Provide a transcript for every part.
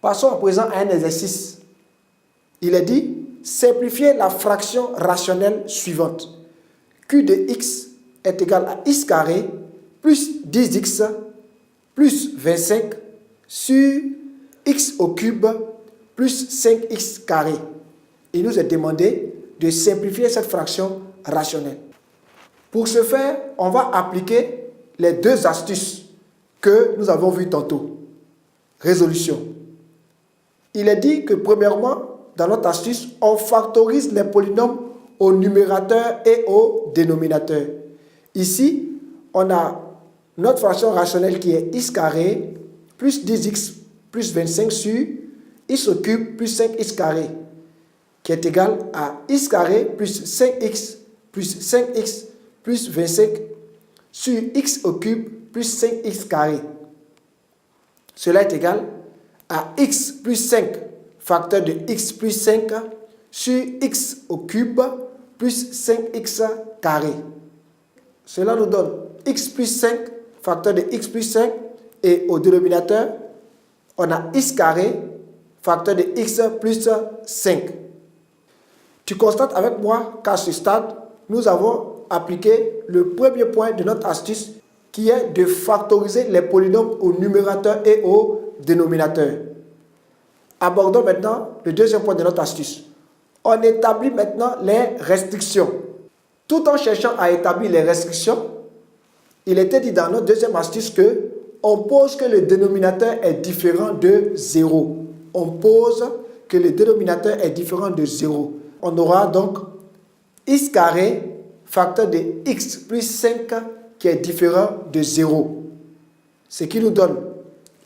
Passons à présent à un exercice. Il est dit, simplifier la fraction rationnelle suivante. Q de x est égal à x carré plus 10x plus 25 sur x au cube plus 5x carré. Il nous est demandé de simplifier cette fraction rationnelle. Pour ce faire, on va appliquer les deux astuces que nous avons vues tantôt. Résolution. Il est dit que premièrement, dans notre astuce, on factorise les polynômes au numérateur et au dénominateur. Ici, on a notre fraction rationnelle qui est x carré plus 10x plus 25 sur x au cube plus 5x carré, qui est égal à x carré plus 5x plus 5x plus 25 sur x au cube plus 5x carré. Cela est égal à x plus 5 facteur de x plus 5 sur x au cube plus 5x carré. Cela nous donne x plus 5 facteur de x plus 5 et au dénominateur, on a x carré facteur de x plus 5. Tu constates avec moi qu'à ce stade, nous avons appliqué le premier point de notre astuce qui est de factoriser les polynômes au numérateur et au dénominateur. Abordons maintenant le deuxième point de notre astuce. On établit maintenant les restrictions. Tout en cherchant à établir les restrictions, il était dit dans notre deuxième astuce que on pose que le dénominateur est différent de 0. On pose que le dénominateur est différent de 0. On aura donc x carré facteur de x plus 5 qui est différent de 0. Ce qui nous donne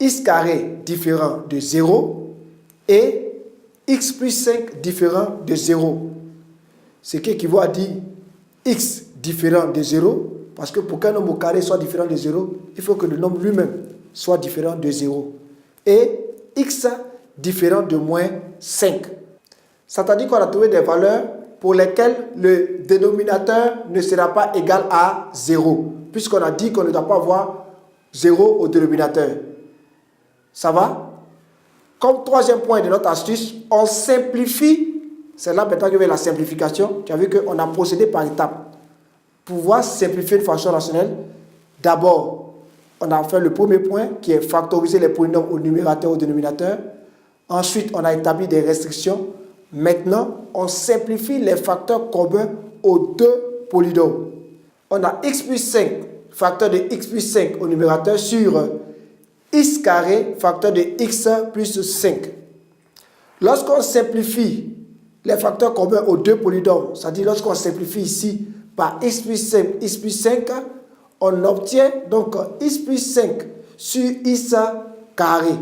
x carré différent de 0 et x plus 5 différent de 0. Ce qui équivaut à dire x différent de 0, parce que pour qu'un nombre au carré soit différent de 0, il faut que le nombre lui-même soit différent de 0. Et x différent de moins 5. C'est-à-dire qu'on a trouvé des valeurs pour lesquelles le dénominateur ne sera pas égal à 0, puisqu'on a dit qu'on ne doit pas avoir 0 au dénominateur. Ça va? Comme troisième point de notre astuce, on simplifie. C'est là maintenant que vient la simplification. Tu as vu qu'on a procédé par étapes. Pour pouvoir simplifier une fraction rationnelle, d'abord, on a fait le premier point qui est factoriser les polynômes au numérateur et au dénominateur. Ensuite, on a établi des restrictions. Maintenant, on simplifie les facteurs communs aux deux polynômes. On a x plus 5, facteur de x plus 5 au numérateur sur x carré, facteur de x plus 5. Lorsqu'on simplifie les facteurs communs aux deux polynômes, c'est-à-dire lorsqu'on simplifie ici par x plus 5, on obtient donc x plus 5 sur x carré.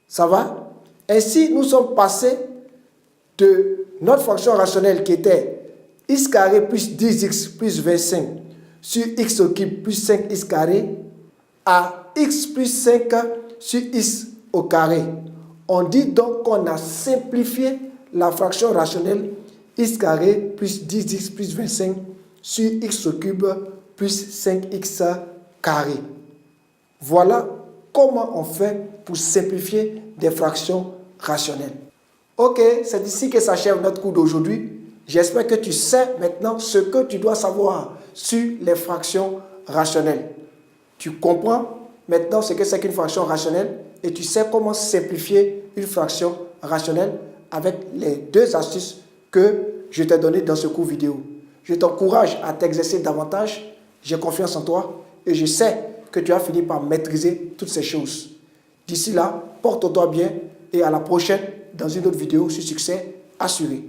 Ça va? Ainsi, nous sommes passés de notre fraction rationnelle qui était x carré plus 10x plus 25 sur x au cube plus 5x carré à x plus 5 sur x au carré. On dit donc qu'on a simplifié la fraction rationnelle x carré plus 10x plus 25 sur x au cube plus 5x carré. Voilà comment on fait pour simplifier des fractions rationnelles. Ok, c'est ici que s'achève notre cours d'aujourd'hui. J'espère que tu sais maintenant ce que tu dois savoir sur les fractions rationnelles. Tu comprends maintenant ce que c'est qu'une fraction rationnelle et tu sais comment simplifier une fraction rationnelle avec les deux astuces que je t'ai données dans ce cours vidéo. Je t'encourage à t'exercer davantage. J'ai confiance en toi et je sais que tu as fini par maîtriser toutes ces choses. D'ici là, porte-toi bien et à la prochaine dans une autre vidéo sur succès assuré.